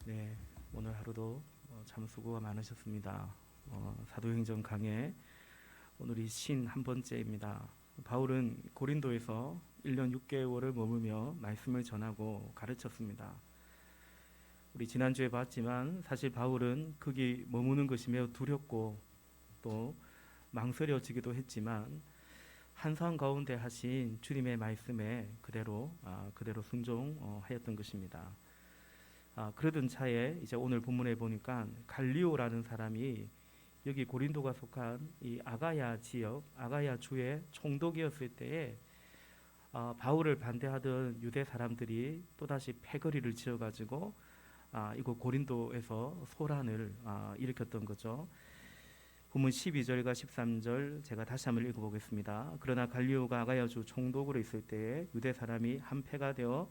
네, 오늘 하루도 참 수고가 많으셨습니다. 사도행전 강해 오늘이 51번째입니다. 바울은 고린도에서 1년 6개월을 머물며 말씀을 전하고 가르쳤습니다. 우리 지난주에 봤지만 사실 바울은 거기 머무는 것이 매우 두렵고 또 망설여지기도 했지만 한상 가운데 하신 주님의 말씀에 그대로 순종하였던 것입니다. 그러던 차에 이제 오늘 본문에 보니까 갈리오라는 사람이 여기 고린도가 속한 이 아가야 지역, 아가야 주의 총독이었을 때에 바울을 반대하던 유대 사람들이 또다시 패거리를 지어가지고 이곳 고린도에서 소란을 일으켰던 거죠. 본문 12절과 13절 제가 다시 한번 읽어보겠습니다. 그러나 갈리오가 아가야 주 총독으로 있을 때에 유대 사람이 한 패가 되어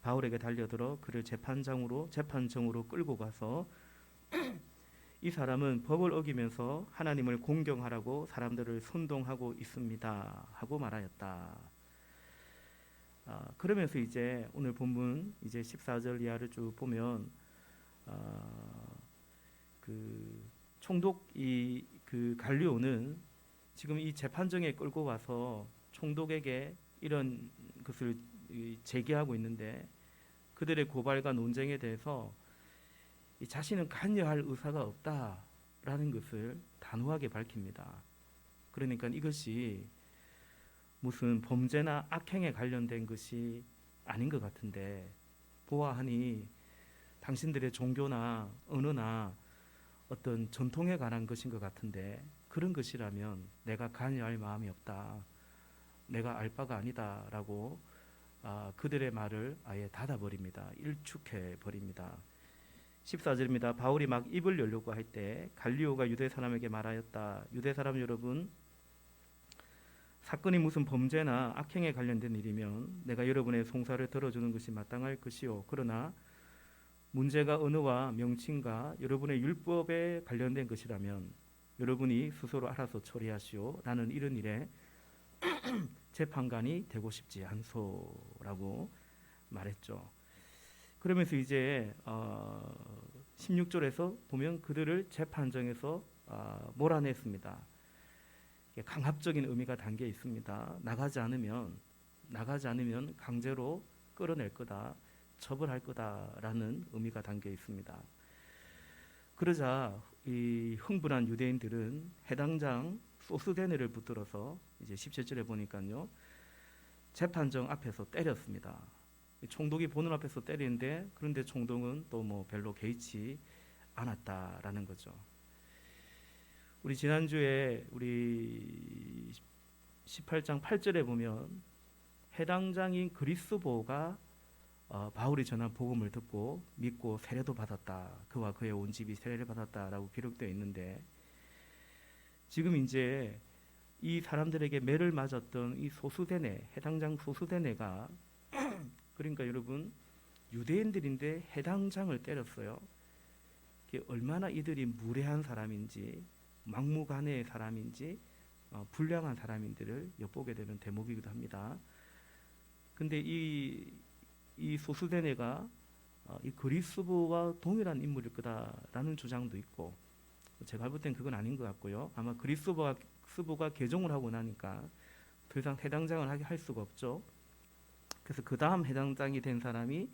바울에게 달려들어 그를 재판정으로 끌고 가서 이 사람은 법을 어기면서 하나님을 공경하라고 사람들을 선동하고 있습니다 하고 말하였다. 그러면서 이제 오늘 본문 이제 14절 이하를 쭉 보면 그 총독 그 갈리오는 지금 이 재판정에 끌고 와서 총독에게 이런 것을 제기하고 있는데 그들의 고발과 논쟁에 대해서 자신은 관여할 의사가 없다라는 것을 단호하게 밝힙니다. 그러니까 이것이 무슨 범죄나 악행에 관련된 것이 아닌 것 같은데 보아하니 당신들의 종교나 언어나 어떤 전통에 관한 것인 것 같은데 그런 것이라면 내가 관여할 마음이 없다. 내가 알 바가 아니다라고 그들의 말을 아예 닫아버립니다. 일축해 버립니다. 14절입니다. 바울이 막 입을 열려고 할 때 갈리오가 유대 사람에게 말하였다. 유대 사람 여러분, 사건이 무슨 범죄나 악행에 관련된 일이면 내가 여러분의 송사를 들어주는 것이 마땅할 것이요. 그러나 문제가 언어와 명칭과 여러분의 율법에 관련된 것이라면 여러분이 스스로 알아서 처리하시오. 나는 이런 일에 재판관이 되고 싶지 않소라고 말했죠. 그러면서 이제 16절에서 보면 그들을 재판정에서 몰아냈습니다. 강압적인 의미가 담겨 있습니다. 나가지 않으면 강제로 끌어낼 거다, 처벌할 거다라는 의미가 담겨 있습니다. 그러자 이 흥분한 유대인들은 해당장 소스데네를 붙들어서 이제 17절에 보니까요 재판정 앞에서 때렸습니다. 총독이 보는 앞에서 때리는데 그런데 총독은 또 뭐 별로 개의치 않았다라는 거죠. 우리 지난주에 우리 18장 8절에 보면 해당장인 그리스도가 바울이 전한 복음을 듣고 믿고 세례도 받았다. 그와 그의 온 집이 세례를 받았다라고 기록되어 있는데 지금 이제 이 사람들에게 매를 맞았던 이 소수대네, 해당장 소수대네가 그러니까 여러분 유대인들인데 해당장을 때렸어요. 얼마나 이들이 무례한 사람인지 막무가내의 사람인지 불량한 사람인지를 엿보게 되는 대목이기도 합니다. 근데 이 소수대네가 이 그리스도와 동일한 인물일 거다라는 주장도 있고 제가 볼 땐 그건 아닌 것 같고요. 아마 그리스도가 개종을 하고 나니까 더 이상 해당장을 할 수가 없죠. 그래서 그 다음 해당장이 된 사람이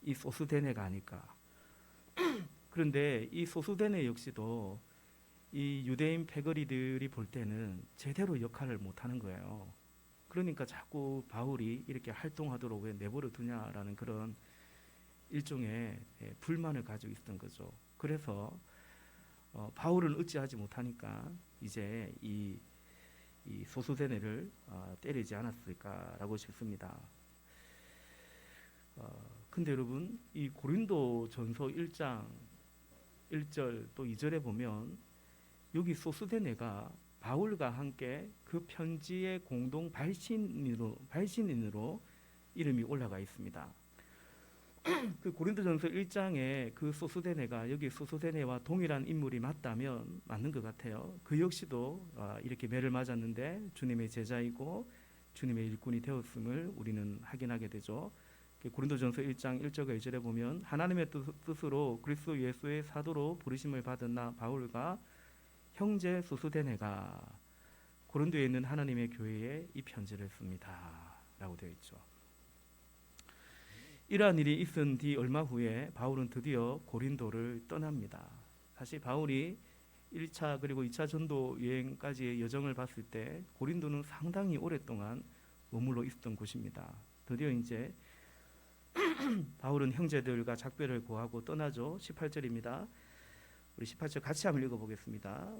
이 소수데네가 아닐까. 그런데 이 소수데네 역시도 이 유대인 패거리들이 볼 때는 제대로 역할을 못하는 거예요. 그러니까 자꾸 바울이 이렇게 활동하도록 왜 내버려 두냐라는 그런 일종의 불만을 가지고 있었던 거죠. 그래서 바울은 어찌하지 못하니까 이제 이 소수데네를 때리지 않았을까라고 싶습니다. 근데 여러분 이 고린도 전서 1장 1절 또 2절에 보면 여기 소수데네가 바울과 함께 그 편지의 공동 발신인으로 이름이 올라가 있습니다. 그 고린도전서 1장에 그 소수데네가 여기 소수데네와 동일한 인물이 맞다면 맞는 것 같아요. 그 역시도 이렇게 매를 맞았는데 주님의 제자이고 주님의 일꾼이 되었음을 우리는 확인하게 되죠. 고린도전서 1장 1절과 2절에 보면 하나님의 뜻으로 그리스도 예수의 사도로 부르심을 받은 나 바울과 형제 소스데네가 고린도에 있는 하나님의 교회에 이 편지를 씁니다 라고 되어 있죠. 이러한 일이 있은 뒤 얼마 후에 바울은 드디어 고린도를 떠납니다. 사실 바울이 1차 그리고 2차 전도 여행까지의 여정을 봤을 때 고린도는 상당히 오랫동안 머물러 있었던 곳입니다. 드디어 이제 바울은 형제들과 작별을 고하고 떠나죠. 18절입니다. 우리 18절 같이 한번 읽어보겠습니다.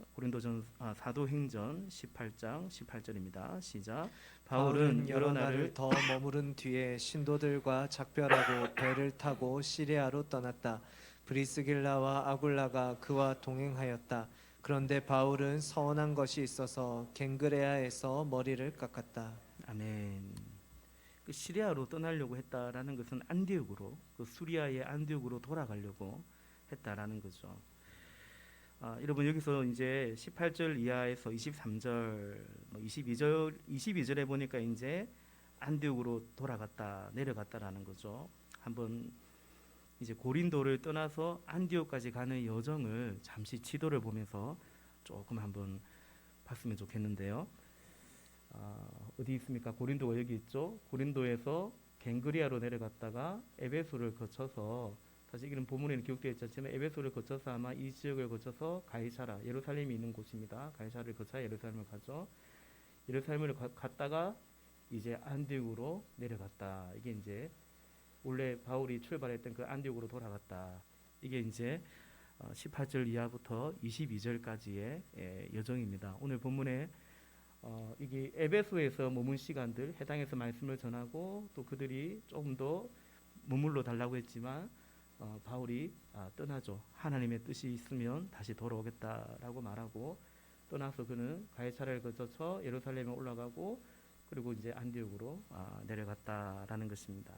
사도행전 18장 18절입니다. 시작. 바울은 여러 날을 더 머무른 뒤에 신도들과 작별하고 배를 타고 시리아로 떠났다. 브리스길라와 아굴라가 그와 동행하였다. 그런데 바울은 서운한 것이 있어서 갱그레아에서 머리를 깎았다. 아멘. 그 시리아로 떠나려고 했다라는 것은 안디옥으로, 그 수리아의 안디옥으로 돌아가려고 했다라는 거죠. 여러분 여기서 이제 18절 이하에서 23절, 22절에 보니까 이제 안디옥으로 돌아갔다, 내려갔다라는 거죠. 한번 이제 고린도를 떠나서 안디옥까지 가는 여정을 잠시 지도를 보면서 조금 한번 봤으면 좋겠는데요. 어디 있습니까? 고린도가 여기 있죠. 고린도에서 갱그리아로 내려갔다가 에베소를 거쳐서, 사실 이런 본문에는 기록되어 있지 않지만 에베소를 거쳐서 아마 이 지역을 거쳐서 가이사라, 예루살렘이 있는 곳입니다. 가이사라를 거쳐 예루살렘을 가죠. 예루살렘을 갔다가 이제 안디옥으로 내려갔다. 이게 이제 원래 바울이 출발했던 그 안디옥으로 돌아갔다. 이게 이제 18절 이하부터 22절까지의 여정입니다. 오늘 본문에 이게 에베소에서 머문 시간들, 해당해서 말씀을 전하고 또 그들이 조금 더 머물러 달라고 했지만 바울이 떠나죠. 하나님의 뜻이 있으면 다시 돌아오겠다라고 말하고 떠나서 그는 가이사라를 거쳐서 예루살렘에 올라가고 그리고 이제 안디옥으로 내려갔다라는 것입니다.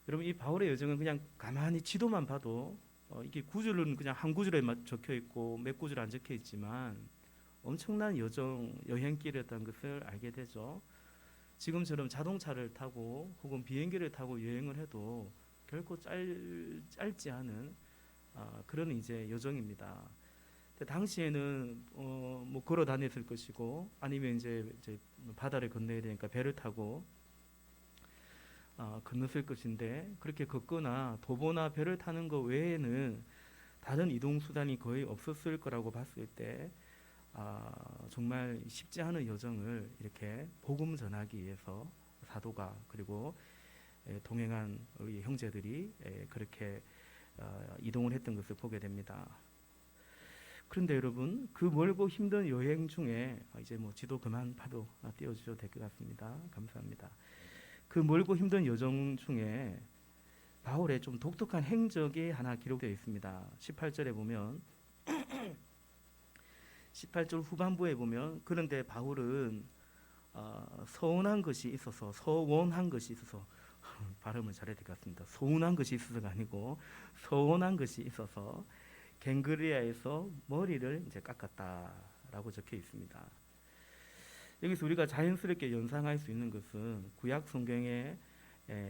여러분 이 바울의 여정은 그냥 가만히 지도만 봐도 이게 구절은 그냥 한 구절에 적혀 있고 몇 구절 안 적혀 있지만 엄청난 여행길이었다는 것을 알게 되죠. 지금처럼 자동차를 타고 혹은 비행기를 타고 여행을 해도 결코 짧지 않은 그런 이제 여정입니다. 당시에는 뭐 걸어 다녔을 것이고 아니면 이제 바다를 건너야 되니까 배를 타고 건넜을 것인데 그렇게 걷거나 도보나 배를 타는 것 외에는 다른 이동 수단이 거의 없었을 거라고 봤을 때 정말 쉽지 않은 여정을 이렇게 복음 전하기 위해서 사도가 그리고 동행한 우리 형제들이 그렇게 이동을 했던 것을 보게 됩니다. 그런데 여러분 그 멀고 힘든 여행 중에 이제 뭐 지도 그만 봐도 띄워주셔도 될 것 같습니다. 감사합니다. 그 멀고 힘든 여정 중에 바울의 좀 독특한 행적이 하나 기록되어 있습니다. 18절에 보면 18절 후반부에 보면 그런데 바울은 서운한 것이 있어서 발음을 잘해야 될 것 같습니다. 서운한 것이 있어서가 아니고 서운한 것이 있어서 갱그리아에서 머리를 이제 깎았다라고 적혀 있습니다. 여기서 우리가 자연스럽게 연상할 수 있는 것은 구약 성경에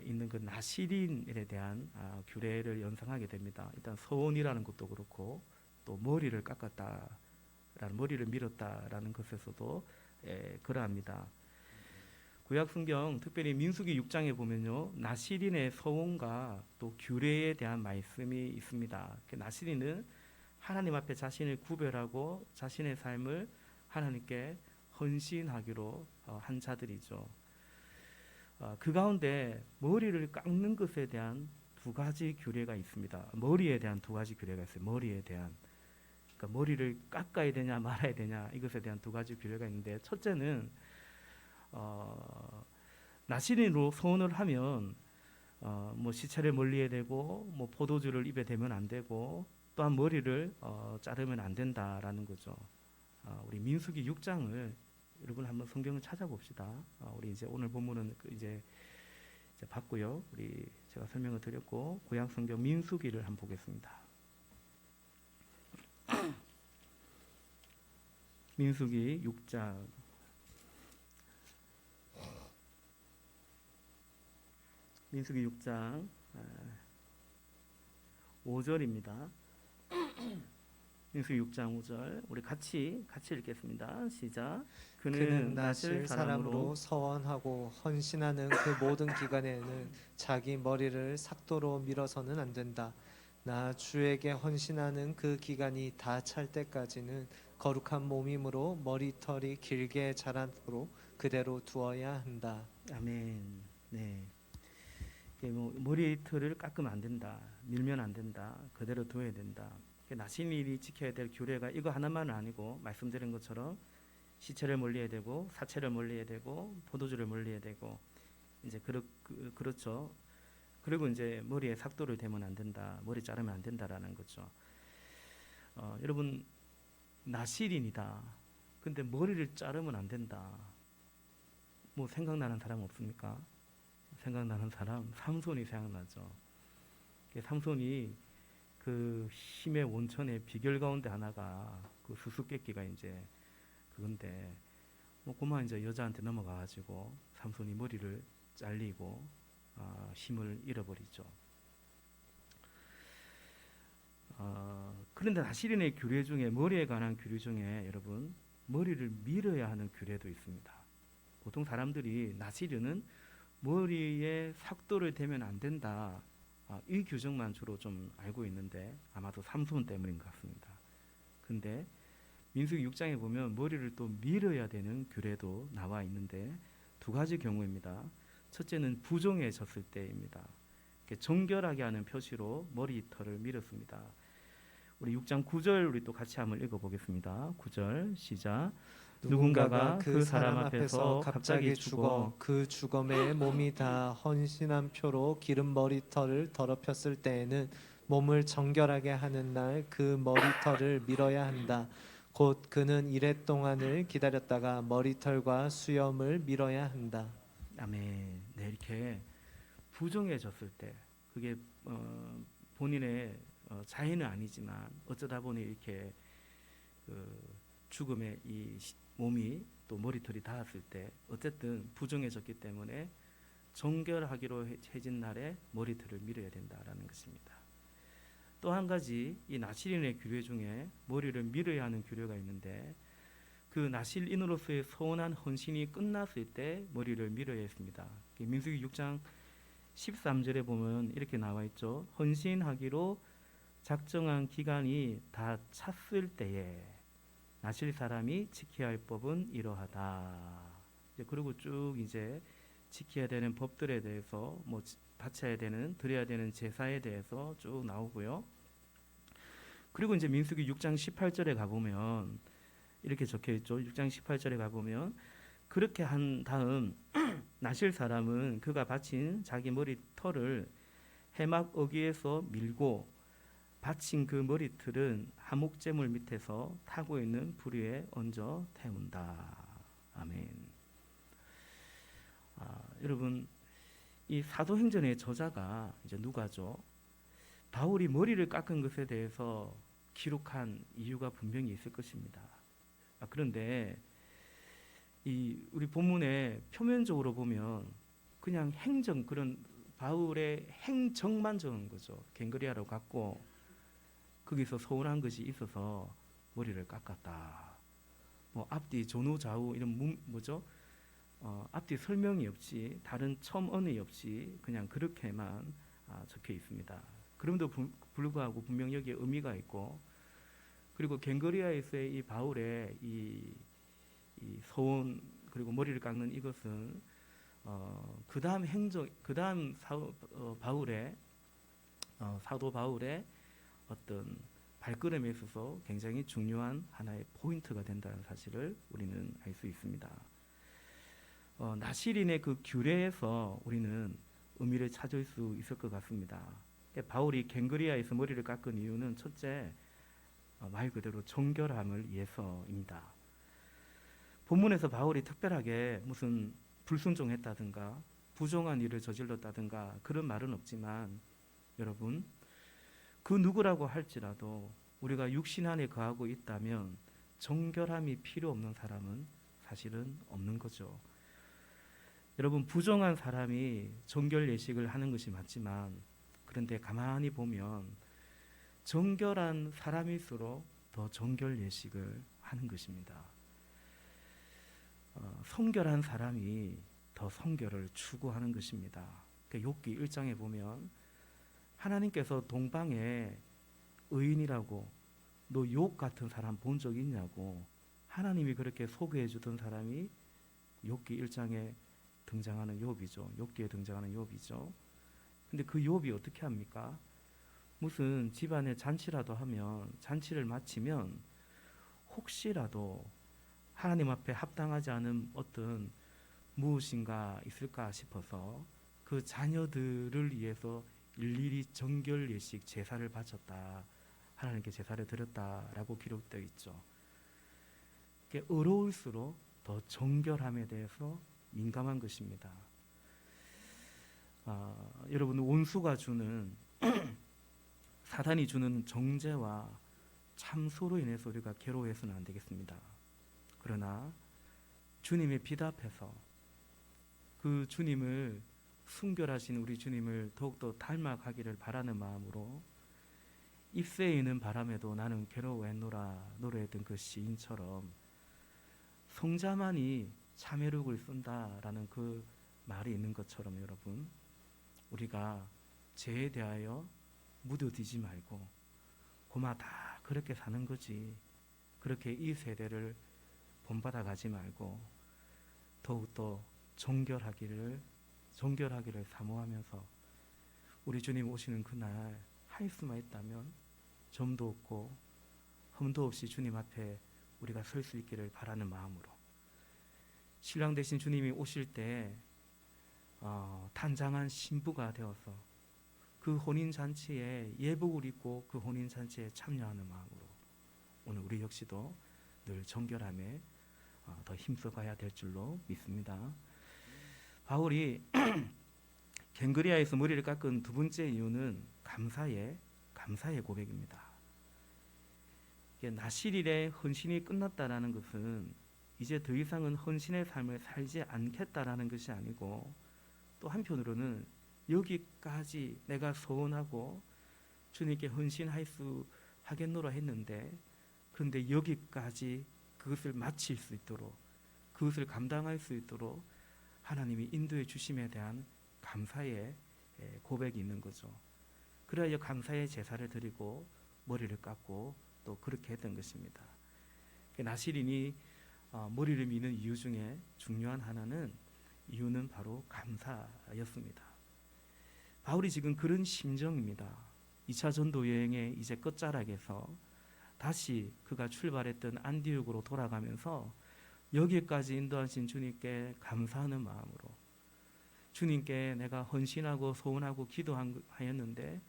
있는 그 나시린에 대한 규례를 연상하게 됩니다. 일단 서원이라는 것도 그렇고 또 머리를 깎았다라는 머리를 밀었다라는 것에서도 그러합니다. 구약 성경 특별히 민수기 6장에 보면요 나시린의 서원과 또 규례에 대한 말씀이 있습니다. 나시린은 하나님 앞에 자신을 구별하고 자신의 삶을 하나님께 헌신하기로 한 자들이죠. 그 가운데 머리를 깎는 것에 대한 두 가지 규례가 있습니다. 머리에 대한 두 가지 규례가 있어요. 머리에 대한 그러니까 머리를 깎아야 되냐 말아야 되냐 이것에 대한 두 가지 규례가 있는데 첫째는 나시린으로 서원을 하면 뭐 시체를 멀리해야 되고 뭐 포도주를 입에 대면 안 되고 또한 머리를 자르면 안 된다라는 거죠. 우리 민수기 6장을 여러분 한번 성경을 찾아봅시다. 우리 이제 오늘 본문은 이제 봤고요. 우리 제가 설명을 드렸고 구약 성경 민수기를 한번 보겠습니다. 민수기 6장 민수기 6장 5절입니다. 민수기 6장 5절 우리 같이 읽겠습니다. 시작. 그는 나실 사람으로 서원하고 헌신하는 그 모든 기간에는 자기 머리를 삭도로 밀어서는 안 된다. 나 주에게 헌신하는 그 기간이 다 찰 때까지는 거룩한 몸이므로 머리털이 길게 자라도록 그대로 두어야 한다. 아멘. 네. 이게 머리털을 깎으면 안 된다. 밀면 안 된다. 그대로 둬야 된다. 나신일이 지켜야 될 규례가 이거 하나만은 아니고 말씀드린 것처럼 시체를 멀리해야 되고 사체를 멀리해야 되고 포도주를 멀리해야 되고 이제 그렇죠. 그리고 이제 머리에 삭도를 대면 안 된다. 머리 자르면 안 된다라는 거죠. 여러분 나실인이다. 근데 머리를 자르면 안 된다. 뭐 생각나는 사람 없습니까? 생각나는 사람 삼손이 생각나죠. 삼손이 그 힘의 원천의 비결 가운데 하나가 그 수수께끼가 이제 그건데 뭐 그만 이제 여자한테 넘어가가지고 삼손이 머리를 잘리고 힘을 잃어버리죠. 그런데 나시린의 규례 중에 머리에 관한 규례 중에 여러분 머리를 밀어야 하는 규례도 있습니다. 보통 사람들이 나시린은 머리에 삭도를 대면 안 된다. 이 규정만 주로 좀 알고 있는데 아마도 삼손 때문인 것 같습니다. 근데 민수기 6장에 보면 머리를 또 밀어야 되는 규례도 나와 있는데 두 가지 경우입니다. 첫째는 부정해졌을 때입니다. 정결하게 하는 표시로 머리털을 밀었습니다. 우리 6장 9절 우리 또 같이 한번 읽어보겠습니다. 9절 시작. 누군가가 그 사람 앞에서 갑자기 죽어 그 죽음에 몸이 다 헌신한 표로 기름 머리털을 더럽혔을 때에는 몸을 정결하게 하는 날 그 머리털을 밀어야 한다. 곧 그는 이래 동안을 기다렸다가 머리털과 수염을 밀어야 한다. 아멘. 네, 이렇게 부정해졌을 때 그게 본인의 자해는 아니지만 어쩌다 보니 이렇게 그 죽음의 이 몸이 또 머리털이 닿았을 때 어쨌든 부정해졌기 때문에 정결하기로 해진 날에 머리털을 밀어야 된다라는 것입니다. 또 한 가지 이 나실인의 규례 중에 머리를 밀어야 하는 규례가 있는데 그 나실인으로서의 서원한 헌신이 끝났을 때 머리를 밀어야 했습니다. 민수기 6장 13절에 보면 이렇게 나와 있죠. 헌신하기로 작정한 기간이 다 찼을 때에 나실 사람이 지켜야 할 법은 이러하다. 그리고 쭉 이제 지켜야 되는 법들에 대해서 뭐 바쳐야 되는 드려야 되는 제사에 대해서 쭉 나오고요. 그리고 이제 민수기 6장 18절에 가보면 이렇게 적혀 있죠. 6장 18절에 가보면 그렇게 한 다음 나실 사람은 그가 바친 자기 머리털을 해막 어귀에서 밀고 바친 그 머리털은 하목제물 밑에서 타고 있는 불 위에 얹어 태운다. 아멘. 여러분 이 사도행전의 저자가 이제 누가죠? 바울이 머리를 깎은 것에 대해서 기록한 이유가 분명히 있을 것입니다. 그런데 이 우리 본문에 표면적으로 보면 그냥 행정 그런 바울의 행정만 적은 거죠. 갱그리아로 갔고 거기서 서운한 것이 있어서 머리를 깎았다. 뭐 앞뒤 전후 좌우 이런 뭐죠? 앞뒤 설명이 없이 다른 첨언이 없이 그냥 그렇게만 적혀 있습니다. 그럼에도 불구하고 분명 여기에 의미가 있고 그리고 갱그리아에서의 이 바울의 이 서원 그리고 머리를 깎는 이것은 그다음 행정 그다음 바울의 사도 바울의 어떤 발걸음에 있어서 굉장히 중요한 하나의 포인트가 된다는 사실을 우리는 알 수 있습니다. 나실인의 그 규례에서 우리는 의미를 찾을 수 있을 것 같습니다. 바울이 갱그리아에서 머리를 깎은 이유는 첫째 말 그대로 정결함을 위해서입니다. 본문에서 바울이 특별하게 무슨 불순종했다든가 부정한 일을 저질렀다든가 그런 말은 없지만 여러분 그 누구라고 할지라도 우리가 육신 안에 거하고 있다면 정결함이 필요 없는 사람은 사실은 없는 거죠. 여러분, 부정한 사람이 정결 예식을 하는 것이 맞지만, 그런데 가만히 보면 정결한 사람일수록 더 정결 예식을 하는 것입니다. 성결한 사람이 더 성결을 추구하는 것입니다. 욥기 1장에 보면 하나님께서 동방에 의인이라고 너 욥 같은 사람 본 적 있냐고 하나님이 그렇게 소개해 주던 사람이 욥기 1장에 등장하는 욥이죠. 욥기에 등장하는 욥이죠. 근데 그 욥이 어떻게 합니까? 무슨 집안에 잔치라도 하면 잔치를 마치면 혹시라도 하나님 앞에 합당하지 않은 어떤 무엇인가 있을까 싶어서 그 자녀들을 위해서 일일이 정결 예식 제사를 바쳤다. 하나님께 제사를 드렸다라고 기록되어 있죠. 어려울수록 더 정결함에 대해서 민감한 것입니다. 여러분, 원수가 주는 사단이 주는 정죄와 참소로 인해서 우리가 괴로워해서는 안 되겠습니다. 그러나 주님의 빛 앞에서 그 주님을 순결하신 우리 주님을 더욱더 닮아가기를 바라는 마음으로 잎새에 있는 바람에도 나는 괴로워했노라 노래했던 그 시인처럼 성자만이 참회록을 쓴다라는 그 말이 있는 것처럼 여러분, 우리가 죄에 대하여 묻어두지 말고 고마 다 그렇게 사는 거지, 그렇게 이 세대를 본받아 가지 말고 더욱더 정결하기를 사모하면서 우리 주님 오시는 그날 할 수만 있다면 점도 없고 흠도 없이 주님 앞에 우리가 설 수 있기를 바라는 마음으로 신랑 되신 주님이 오실 때 단장한 신부가 되어서 그 혼인잔치에 예복을 입고 그 혼인잔치에 참여하는 마음으로 오늘 우리 역시도 늘 정결함에 더 힘써가야 될 줄로 믿습니다. 바울이 갱그리아에서 머리를 깎은 두 번째 이유는 감사의 고백입니다. 나실일의 헌신이 끝났다라는 것은 이제 더 이상은 헌신의 삶을 살지 않겠다라는 것이 아니고, 또 한편으로는 여기까지 내가 소원하고 주님께 헌신할 수 하겠노라 했는데, 그런데 여기까지 그것을 마칠 수 있도록, 그것을 감당할 수 있도록 하나님이 인도해 주심에 대한 감사의 고백이 있는 거죠. 그래야 감사의 제사를 드리고 머리를 깎고 또 그렇게 했던 것입니다. 나실인이 머리를 미는 이유 중에 중요한 하나는 이유는 바로 감사였습니다. 바울이 지금 그런 심정입니다. 2차 전도 여행의 이제 끝자락에서 다시 그가 출발했던 안디옥으로 돌아가면서 여기까지 인도하신 주님께 감사하는 마음으로, 주님께 내가 헌신하고 소원하고 기도하였는데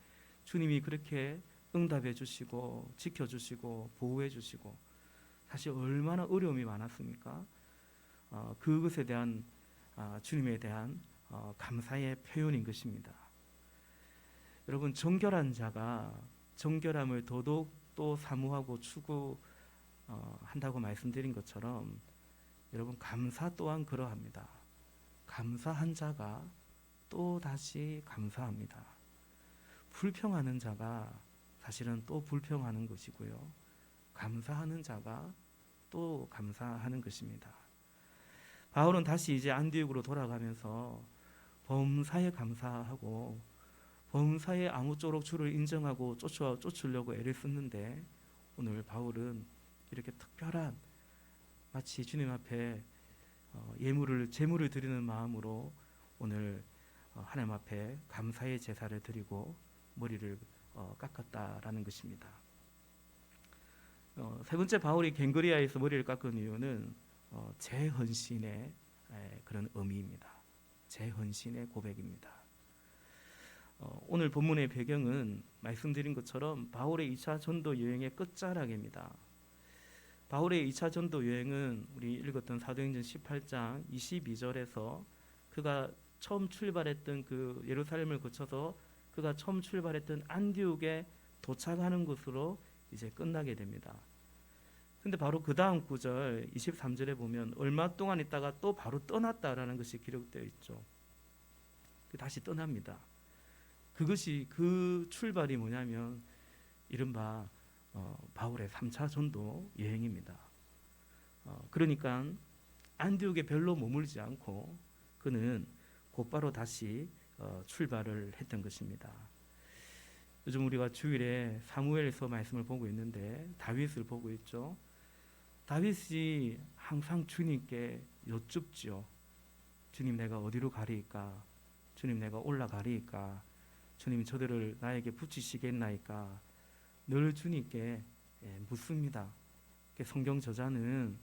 주님이 그렇게 응답해 주시고 지켜주시고 보호해 주시고, 사실 얼마나 어려움이 많았습니까? 그것에 대한 주님에 대한 감사의 표현인 것입니다. 여러분, 정결한 자가 정결함을 더더욱 또 사모하고 추구한다고 말씀드린 것처럼 여러분, 감사 또한 그러합니다. 감사한 자가 또 다시 감사합니다. 불평하는 자가 사실은 또 불평하는 것이고요, 감사하는 자가 또 감사하는 것입니다. 바울은 다시 이제 안디옥으로 돌아가면서 범사에 감사하고 범사에 아무쪼록 주를 인정하고 쫓으려고 애를 썼는데, 오늘 바울은 이렇게 특별한 마치 주님 앞에 제물을 드리는 마음으로 오늘 하나님 앞에 감사의 제사를 드리고 머리를 깎았다라는 것입니다. 세 번째, 바울이 갱그리아에서 머리를 깎은 이유는 재헌신의 그런 의미입니다. 재헌신의 고백입니다. 오늘 본문의 배경은 말씀드린 것처럼 바울의 2차 전도 여행의 끝자락입니다. 바울의 2차 전도 여행은 우리 읽었던 사도행전 18장 22절에서 그가 처음 출발했던 그 예루살렘을 거쳐서 그가 처음 출발했던 안디옥에 도착하는 것으로 이제 끝나게 됩니다. 근데 바로 그 다음 구절 23절에 보면 얼마 동안 있다가 또 바로 떠났다라는 것이 기록되어 있죠. 다시 떠납니다. 그것이 그 출발이 뭐냐면 이른바 바울의 3차 전도 여행입니다. 그러니까 안디옥에 별로 머물지 않고 그는 곧바로 다시 출발을 했던 것입니다. 요즘 우리가 주일에 사무엘서 말씀을 보고 있는데 다윗을 보고 있죠. 다윗이 항상 주님께 여쭙지요. 주님, 내가 어디로 가리이까? 주님, 내가 올라가리이까? 주님이 저들을 나에게 붙이시겠나이까? 늘 주님께 묻습니다. 성경 저자는,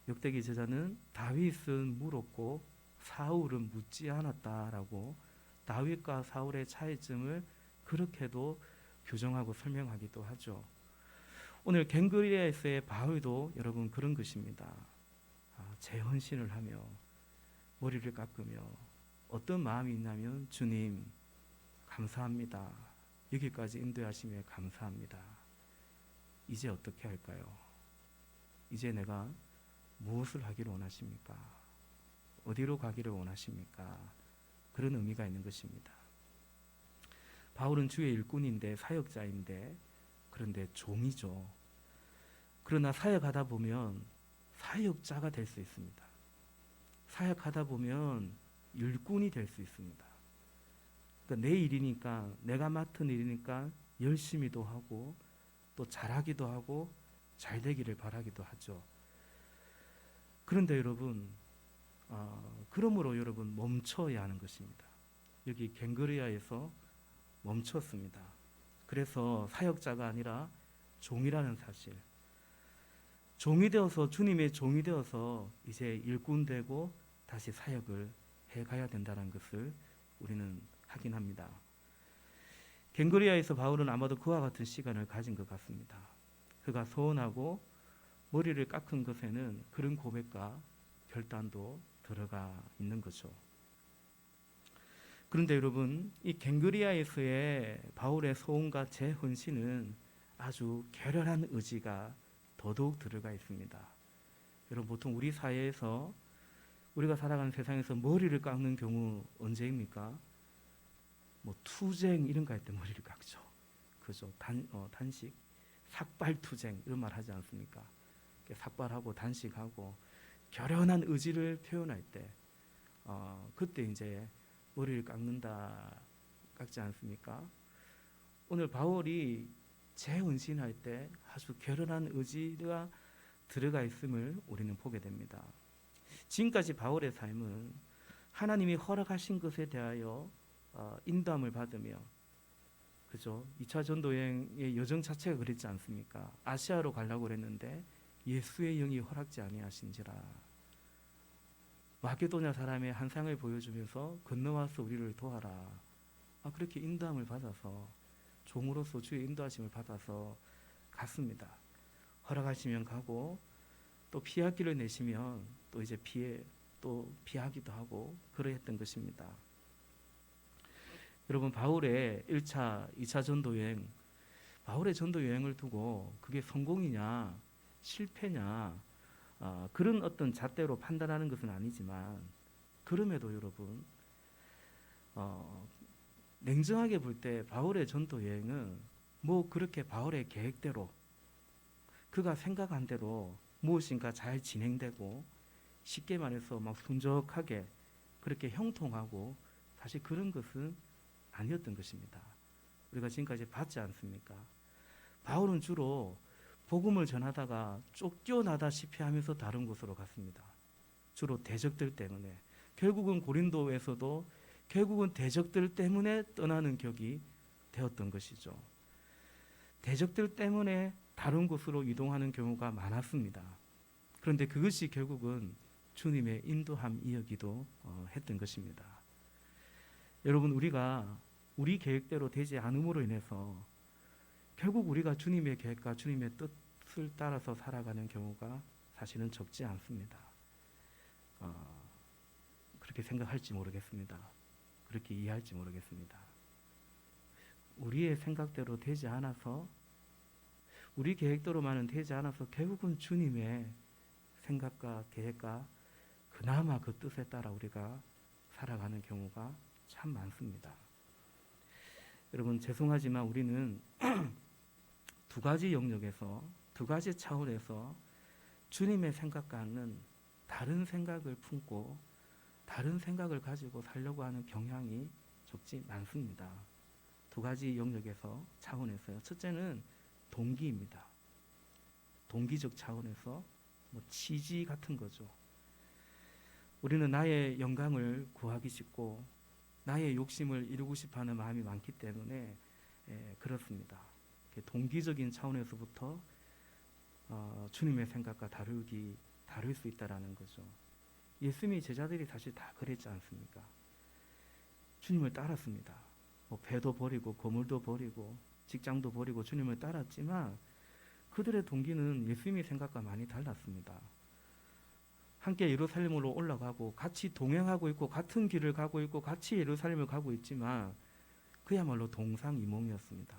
역대기 저자는 다윗은 물었고 사울은 묻지 않았다라고 다윗과 사울의 차이점을 그렇게도 규정하고 설명하기도 하죠. 오늘 갱그리아에서의 바울도 여러분 그런 것입니다. 재헌신을 하며 머리를 깎으며 어떤 마음이 있냐면, 주님 감사합니다. 여기까지 인도하심에 감사합니다. 이제 어떻게 할까요? 이제 내가 무엇을 하기를 원하십니까? 어디로 가기를 원하십니까? 그런 의미가 있는 것입니다. 바울은 주의 일꾼인데, 사역자인데, 그런데 종이죠. 그러나 사역하다 보면 사역자가 될 수 있습니다. 사역하다 보면 일꾼이 될 수 있습니다. 그러니까 내 일이니까, 내가 맡은 일이니까 열심히도 하고 또 잘하기도 하고 잘 되기를 바라기도 하죠. 그런데 여러분, 그러므로 여러분 멈춰야 하는 것입니다. 여기 갱그리아에서 멈췄습니다. 그래서 사역자가 아니라 종이라는 사실, 종이 되어서, 주님의 종이 되어서 이제 일꾼 되고 다시 사역을 해가야 된다는 것을 우리는 확인합니다. 갱그리아에서 바울은 아마도 그와 같은 시간을 가진 것 같습니다. 그가 서운하고 머리를 깎은 것에는 그런 고백과 결단도 들어가 있는 거죠. 그런데 여러분, 이 갱그리아에서의 바울의 서운과 재헌신은 아주 결연한 의지가 더더욱 들어가 있습니다. 여러분, 보통 우리 사회에서, 우리가 살아가는 세상에서 머리를 깎는 경우 언제입니까? 투쟁 이런 거 할 때 머리를 깎죠. 그죠? 단식, 삭발투쟁 이런 말 하지 않습니까? 삭발하고 단식하고 결연한 의지를 표현할 때, 그때 이제 머리를 깎지 않습니까? 오늘 바울이 재헌신할 때 아주 결연한 의지가 들어가 있음을 우리는 보게 됩니다. 지금까지 바울의 삶은 하나님이 허락하신 것에 대하여 인도함을 받으며, 그죠? 2차 전도 여행의 여정 자체가 그랬지 않습니까? 아시아로 가려고 그랬는데 예수의 영이 허락지 아니하신지라. 마게도냐 사람의 한상을 보여주면서 건너와서 우리를 도와라. 그렇게 인도함을 받아서, 종으로서 주의 인도하심을 받아서 갔습니다. 허락하시면 가고, 또 피할 길을 내시면 또 이제 피하기도 하고 그러했던 것입니다. 여러분, 바울의 1차, 2차 전도 여행, 바울의 전도 여행을 두고 그게 성공이냐 실패냐 그런 어떤 잣대로 판단하는 것은 아니지만, 그럼에도 여러분, 냉정하게 볼 때 바울의 전도 여행은 그렇게 바울의 계획대로, 그가 생각한 대로 무엇인가 잘 진행되고, 쉽게 말해서 순적하게 그렇게 형통하고, 사실 그런 것은 아니었던 것입니다. 우리가 지금까지 봤지 않습니까? 바울은 주로 복음을 전하다가 쫓겨나다시피 하면서 다른 곳으로 갔습니다. 주로 대적들 때문에. 결국은 고린도에서도 결국은 대적들 때문에 떠나는 격이 되었던 것이죠. 대적들 때문에 다른 곳으로 이동하는 경우가 많았습니다. 그런데 그것이 결국은 주님의 인도함이었기도 했던 것입니다. 여러분, 우리가 우리 계획대로 되지 않음으로 인해서 결국 우리가 주님의 계획과 주님의 뜻을 따라서 살아가는 경우가 사실은 적지 않습니다. 그렇게 생각할지 모르겠습니다. 그렇게 이해할지 모르겠습니다. 우리의 생각대로 되지 않아서 우리 계획대로만은 되지 않아서 결국은 주님의 생각과 계획과 그나마 그 뜻에 따라 우리가 살아가는 경우가 참 많습니다. 여러분 죄송하지만 우리는 두 가지 영역에서 두 가지 차원에서 주님의 생각과는 다른 생각을 품고 다른 생각을 가지고 살려고 하는 경향이 적지 많습니다. 두 가지 영역에서 차원에서요. 첫째는 동기입니다. 동기적 차원에서 뭐 취지 같은 거죠. 우리는 나의 영광을 구하기 쉽고 나의 욕심을 이루고 싶어하는 마음이 많기 때문에 그렇습니다. 동기적인 차원에서부터 주님의 생각과 다를 수 있다라는 거죠. 예수님의 제자들이 사실 다 그랬지 않습니까? 주님을 따랐습니다. 뭐 배도 버리고 거물도 버리고 직장도 버리고 주님을 따랐지만 그들의 동기는 예수님의 생각과 많이 달랐습니다. 함께 예루살렘으로 올라가고 같이 동행하고 있고 같은 길을 가고 있고 같이 예루살렘을 가고 있지만 그야말로 동상이몽이었습니다.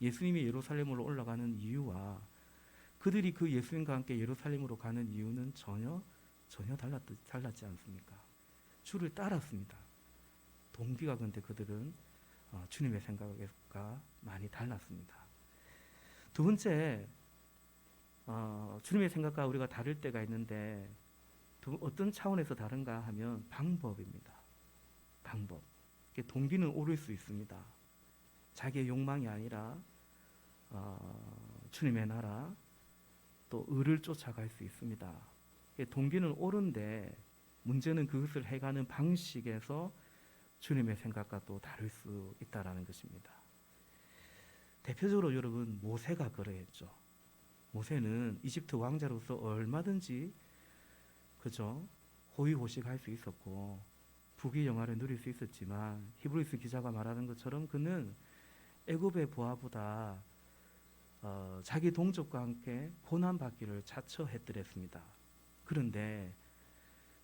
예수님이 예루살렘으로 올라가는 이유와 그들이 그 예수님과 함께 예루살렘으로 가는 이유는 전혀 달랐지 않습니까? 주를 따랐습니다. 동기가 근데 그들은 주님의 생각과 많이 달랐습니다. 두 번째, 주님의 생각과 우리가 다를 때가 있는데 어떤 차원에서 다른가 하면 방법입니다. 방법. 동기는 오를 수 있습니다. 자기의 욕망이 아니라 주님의 나라 또 의를 쫓아갈 수 있습니다. 동기는 옳은데 문제는 그것을 해가는 방식에서 주님의 생각과 또 다를 수 있다라는 것입니다. 대표적으로 여러분 모세가 그러했죠. 모세는 이집트 왕자로서 얼마든지 그죠? 호의호식할 수 있었고 부귀 영화를 누릴 수 있었지만 히브리서 기자가 말하는 것처럼 그는 애굽의 부하보다 자기 동족과 함께 고난받기를 자처했더랬습니다. 그런데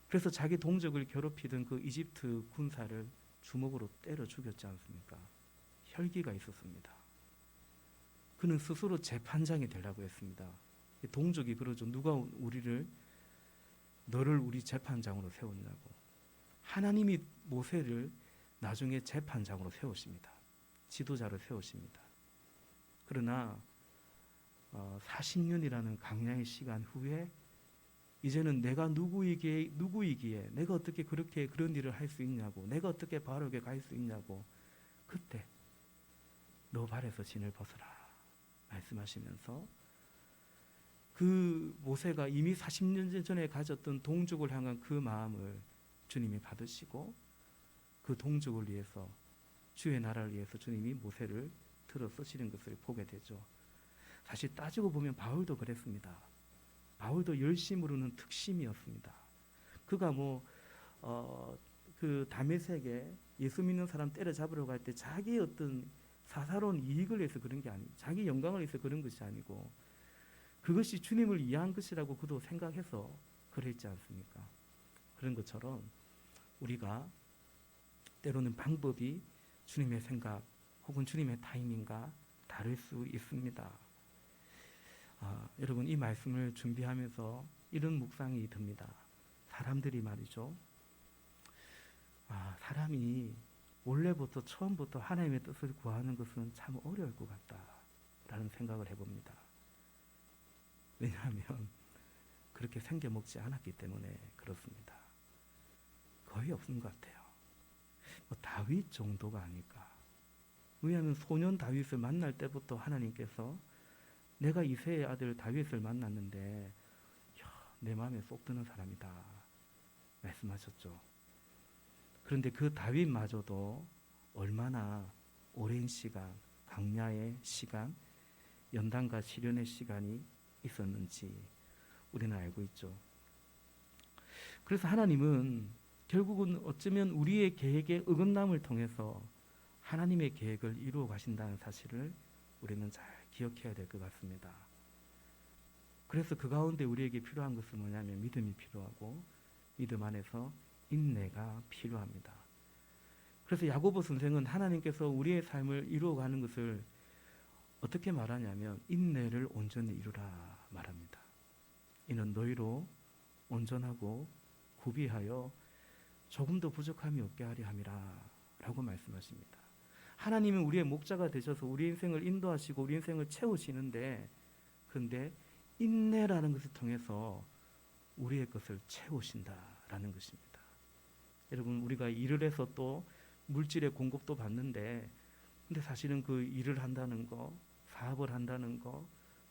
그래서 자기 동족을 괴롭히던 그 이집트 군사를 주먹으로 때려 죽였지 않습니까? 혈기가 있었습니다. 그는 스스로 재판장이 되려고 했습니다. 동족이 그러죠. 누가 너를 우리 재판장으로 세웠냐고. 하나님이 모세를 나중에 재판장으로 세우십니다. 지도자로 세우십니다. 그러나 40년이라는 강야의 시간 후에 이제는 내가 누구이기에 내가 어떻게 그런 일을 할 수 있냐고, 내가 어떻게 바로게 갈 수 있냐고, 그때 너 발에서 진을 벗어라 말씀하시면서 그 모세가 이미 40년 전에 가졌던 동족을 향한 그 마음을 주님이 받으시고 그 동족을 위해서 주의 나라를 위해서 주님이 모세를 들어 쓰시는 것을 보게 되죠. 사실 따지고 보면 바울도 그랬습니다. 바울도 열심으로는 특심이었습니다. 그가 그 다메섹에 예수 믿는 사람 때려잡으러 갈 때 자기 어떤 사사로운 이익을 위해서 그런 게 아니고 자기 영광을 위해서 그런 것이 아니고 그것이 주님을 위한 것이라고 그도 생각해서 그랬지 않습니까? 그런 것처럼 우리가 때로는 방법이 주님의 생각 혹은 주님의 타이밍과 다를 수 있습니다. 여러분 이 말씀을 준비하면서 이런 묵상이 듭니다. 사람들이 말이죠. 사람이 원래부터 처음부터 하나님의 뜻을 구하는 것은 참 어려울 것 같다라는 생각을 해봅니다. 왜냐하면 그렇게 생겨먹지 않았기 때문에 그렇습니다. 거의 없는 것 같아요. 다윗 정도가 아닐까. 왜냐하면 소년 다윗을 만날 때부터 하나님께서 내가 이새의 아들 다윗을 만났는데 내 마음에 쏙 드는 사람이다 말씀하셨죠. 그런데 그 다윗마저도 얼마나 오랜 시간, 강야의 시간, 연단과 시련의 시간이 있었는지 우리는 알고 있죠. 그래서 하나님은 결국은 어쩌면 우리의 계획의 어긋남을 통해서 하나님의 계획을 이루어 가신다는 사실을 우리는 잘 기억해야 될 것 같습니다. 그래서 그 가운데 우리에게 필요한 것은 뭐냐면 믿음이 필요하고 믿음 안에서 인내가 필요합니다. 그래서 야고보 선생은 하나님께서 우리의 삶을 이루어가는 것을 어떻게 말하냐면 인내를 온전히 이루라 말합니다. 이는 너희로 온전하고 구비하여 조금도 부족함이 없게 하려 함이라 라고 말씀하십니다. 하나님은 우리의 목자가 되셔서 우리 인생을 인도하시고 우리 인생을 채우시는데, 근데 인내라는 것을 통해서 우리의 것을 채우신다라는 것입니다. 여러분, 우리가 일을 해서 또 물질의 공급도 받는데, 근데 사실은 그 일을 한다는 거, 사업을 한다는 거,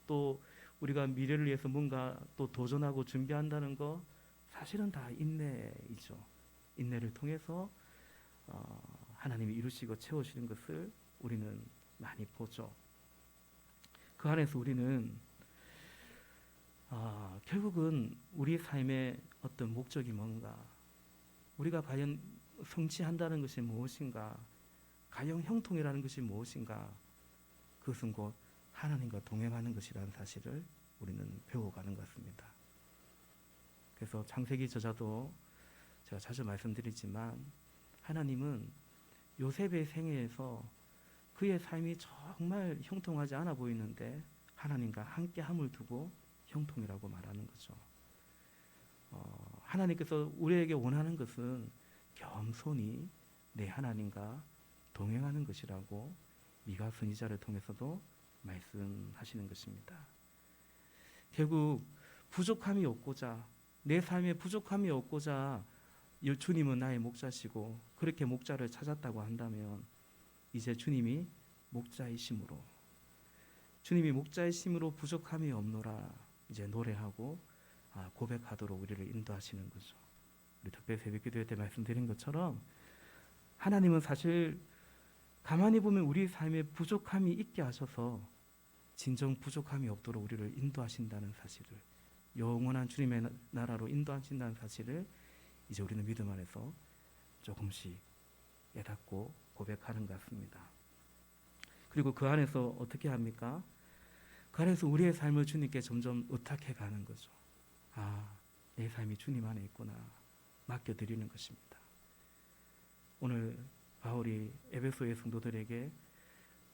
또 우리가 미래를 위해서 뭔가 또 도전하고 준비한다는 거, 사실은 다 인내이죠. 인내를 통해서 하나님이 이루시고 채우시는 것을 우리는 많이 보죠. 그 안에서 우리는 결국은 우리 삶의 어떤 목적이 뭔가, 우리가 과연 성취한다는 것이 무엇인가, 가령 형통이라는 것이 무엇인가, 그것은 곧 하나님과 동행하는 것이라는 사실을 우리는 배워가는 것 같습니다. 그래서 창세기 저자도 제가 자주 말씀드리지만, 하나님은 요셉의 생애에서 그의 삶이 정말 형통하지 않아 보이는데 하나님과 함께함을 두고 형통이라고 말하는 거죠. 하나님께서 우리에게 원하는 것은 겸손히 내 하나님과 동행하는 것이라고 미가 선지자를 통해서도 말씀하시는 것입니다. 결국 부족함이 없고자, 내 삶에 부족함이 없고자 주님은 나의 목자시고 그렇게 목자를 찾았다고 한다면, 이제 주님이 목자이심으로 부족함이 없노라 이제 노래하고 고백하도록 우리를 인도하시는 거죠. 우리 특별 새벽기도회 때 말씀드린 것처럼 하나님은 사실 가만히 보면 우리 삶에 부족함이 있게 하셔서 진정 부족함이 없도록 우리를 인도하신다는 사실을, 영원한 주님의 나라로 인도하신다는 사실을 이제 우리는 믿음 안에서 조금씩 깨닫고 고백하는 것 같습니다. 그리고 그 안에서 어떻게 합니까? 그 안에서 우리의 삶을 주님께 점점 의탁해 가는 거죠. 내 삶이 주님 안에 있구나 맡겨드리는 것입니다. 오늘 바울이 에베소의 성도들에게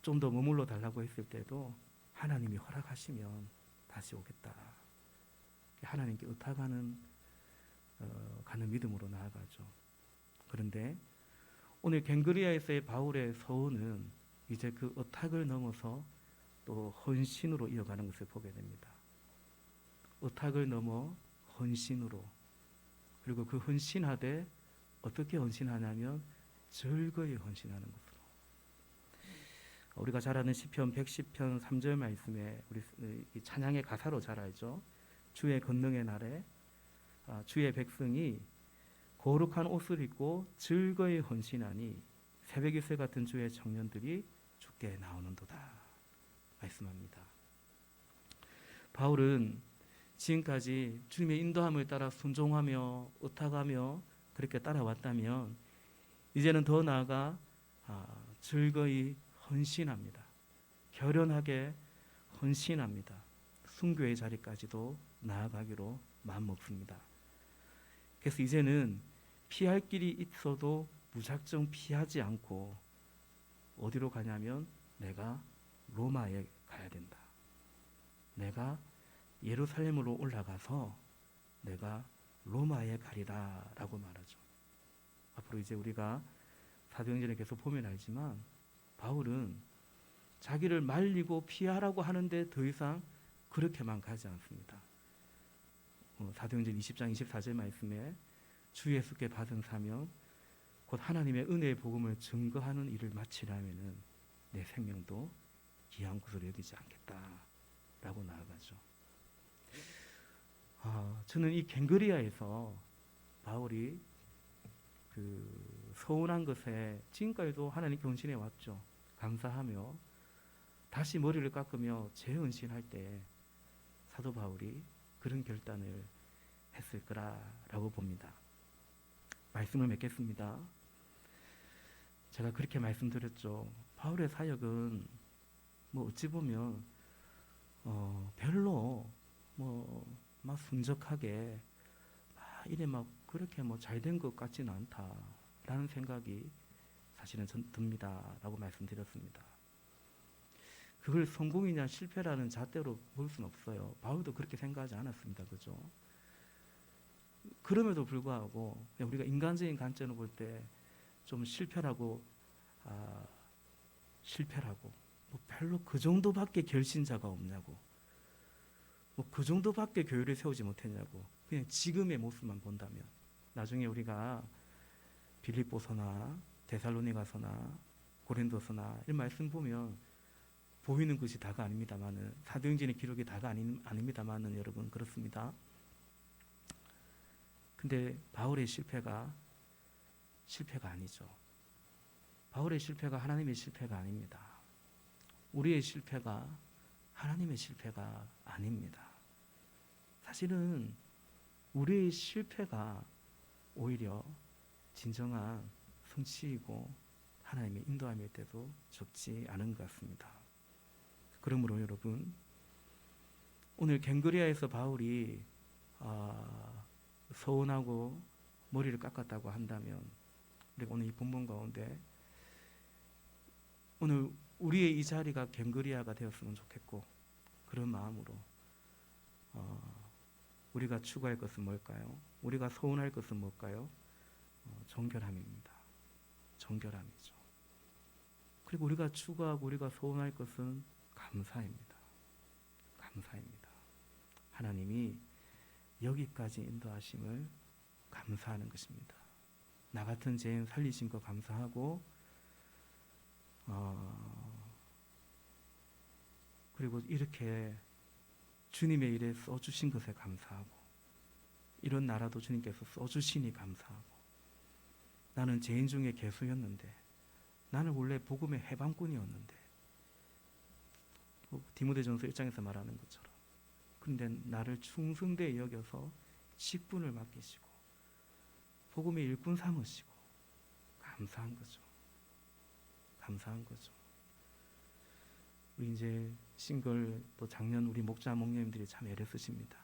좀 더 머물러 달라고 했을 때도 하나님이 허락하시면 다시 오겠다. 하나님께 의탁하는 가는 믿음으로 나아가죠. 그런데 오늘 갱그리아에서의 바울의 서원은 이제 그 의탁을 넘어서 또 헌신으로 이어가는 것을 보게 됩니다. 의탁을 넘어 헌신으로, 그리고 그 헌신하되 어떻게 헌신하냐면 즐거이 헌신하는 것으로. 우리가 잘 아는 시편 110편 3절 말씀에 우리 찬양의 가사로 잘 알죠. 주의 권능의 날에 주의 백성이 거룩한 옷을 입고 즐거이 헌신하니 새벽 이슬 같은 주의 청년들이 주께 나오는도다 말씀합니다. 바울은 지금까지 주님의 인도함을 따라 순종하며 의탁하며 그렇게 따라왔다면, 이제는 더 나아가 즐거이 헌신합니다. 결연하게 헌신합니다. 순교의 자리까지도 나아가기로 마음먹습니다. 그래서 이제는 피할 길이 있어도 무작정 피하지 않고 어디로 가냐면 내가 로마에 가야 된다. 내가 예루살렘으로 올라가서 내가 로마에 가리라 라고 말하죠. 앞으로 이제 우리가 사도행전에 계속 보면 알지만 바울은 자기를 말리고 피하라고 하는데 더 이상 그렇게만 가지 않습니다. 사도행전 20장 24절 말씀에 주 예수께 받은 사명 곧 하나님의 은혜의 복음을 증거하는 일을 마치려면은 내 생명도 귀한 것으로 여기지 않겠다라고 나아가죠. 저는 이 갱그리아에서 바울이 그 서운한 것에 지금까지도 하나님께 헌신해 왔죠. 감사하며 다시 머리를 깎으며 재헌신할 때 사도 바울이 그런 결단을 했을 거라고 봅니다. 말씀을 맺겠습니다. 제가 그렇게 말씀드렸죠. 바울의 사역은 어찌 보면 별로 막 순적하게 이래 막 그렇게 잘 된 것 같지는 않다라는 생각이 사실은 듭니다라고 말씀드렸습니다. 그걸 성공이냐 실패라는 잣대로 볼 수는 없어요. 바울도 그렇게 생각하지 않았습니다. 그죠? 그럼에도 불구하고 우리가 인간적인 관점으로 볼 때 좀 실패라고 뭐 별로 그 정도밖에 결신자가 없냐고, 뭐 그 정도밖에 교회를 세우지 못했냐고, 그냥 지금의 모습만 본다면 나중에 우리가 빌립보서나 데살로니가서나 고린도서나 이런 말씀 보면 보이는 것이 다가 아닙니다만은, 사도행전의 기록이 다가 아닙니다만은 여러분 그렇습니다. 근데 바울의 실패가 아니죠. 바울의 실패가 하나님의 실패가 아닙니다. 우리의 실패가 하나님의 실패가 아닙니다. 사실은 우리의 실패가 오히려 진정한 성취이고 하나님의 인도함일 때도 적지 않은 것 같습니다. 그러므로 여러분, 오늘 갱그리아에서 바울이 서운하고 머리를 깎았다고 한다면, 우리가 오늘 이 본문 가운데 오늘 우리의 이 자리가 갱그리아가 되었으면 좋겠고, 그런 마음으로 우리가 추구할 것은 뭘까요? 우리가 서운할 것은 뭘까요? 정결함입니다. 정결함이죠. 그리고 우리가 추구하고 우리가 소원할 것은 감사입니다. 감사입니다. 하나님이 여기까지 인도하심을 감사하는 것입니다. 나 같은 죄인 살리신 거 감사하고, 그리고 이렇게 주님의 일에 써주신 것에 감사하고, 이런 나라도 주님께서 써주시니 감사하고, 나는 죄인 중에 개수였는데, 나는 원래 복음의 해방꾼이었는데, 디모데전서 1장에서 말하는 것처럼, 그런데 나를 충성되이 여겨서 직분을 맡기시고 복음의 일꾼 삼으시고, 감사한 거죠. 감사한 거죠. 우리 이제 싱글, 또 작년 우리 목자 목녀님들이 참 애를 쓰십니다.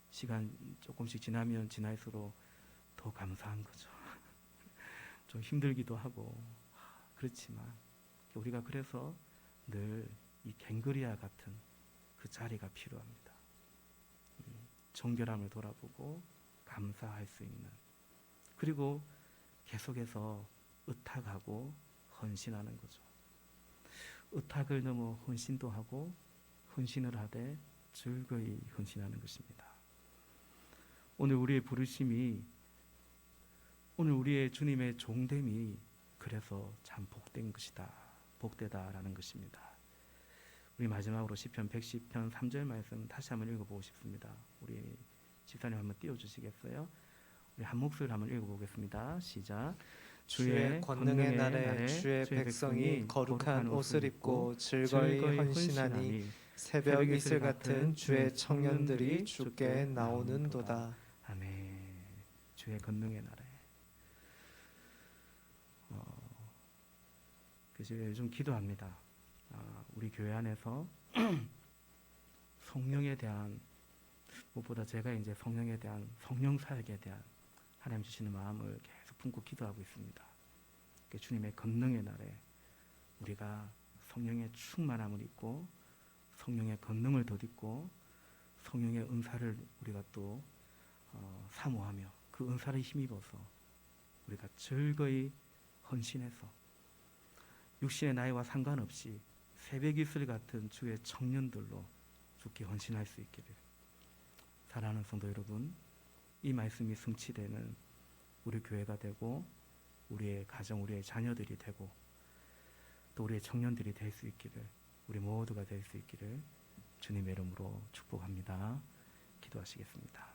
시간 조금씩 지나면 지날수록 더 감사한 거죠. 좀 힘들기도 하고, 그렇지만 우리가 그래서 늘 이 갱그리아 같은 그 자리가 필요합니다. 정결함을 돌아보고 감사할 수 있는, 그리고 계속해서 의탁하고 헌신하는 거죠. 의탁을 넘어 헌신도 하고, 헌신을 하되 즐거이 헌신하는 것입니다. 오늘 우리의 부르심이, 오늘 우리의 주님의 종됨이 그래서 참 복된 것이다, 복되다라는 것입니다. 우리 마지막으로 시편 110편 3절 말씀 다시 한번 읽어보고 싶습니다. 우리 집사님 한번 띄워주시겠어요? 우리 한 목소리로 한번 읽어보겠습니다. 시작. 주의 권능의 날에 주의 백성이 거룩한 옷을 입고 즐거이 헌신하니 새벽 이슬 같은 주의 청년들이 주께 나오는도다. 아멘. 주의 권능의 날에. 그래서 요즘 기도합니다. 우리 교회 안에서 성령에 대한, 무엇보다 제가 이제 성령에 대한, 성령 사역에 대한 하나님 주시는 마음을 계속 품고 기도하고 있습니다. 주님의 권능의 날에 우리가 성령의 충만함을 입고 성령의 권능을 덧입고 성령의 은사를 우리가 또 사모하며 그 은사를 힘입어서 우리가 즐거이 헌신해서 육신의 나이와 상관없이 새벽 이슬 같은 주의 청년들로 주께 헌신할 수 있기를. 사랑하는 성도 여러분, 이 말씀이 성취되는 우리 교회가 되고, 우리의 가정, 우리의 자녀들이 되고, 또 우리의 청년들이 될 수 있기를, 우리 모두가 될 수 있기를 주님의 이름으로 축복합니다. 기도하시겠습니다.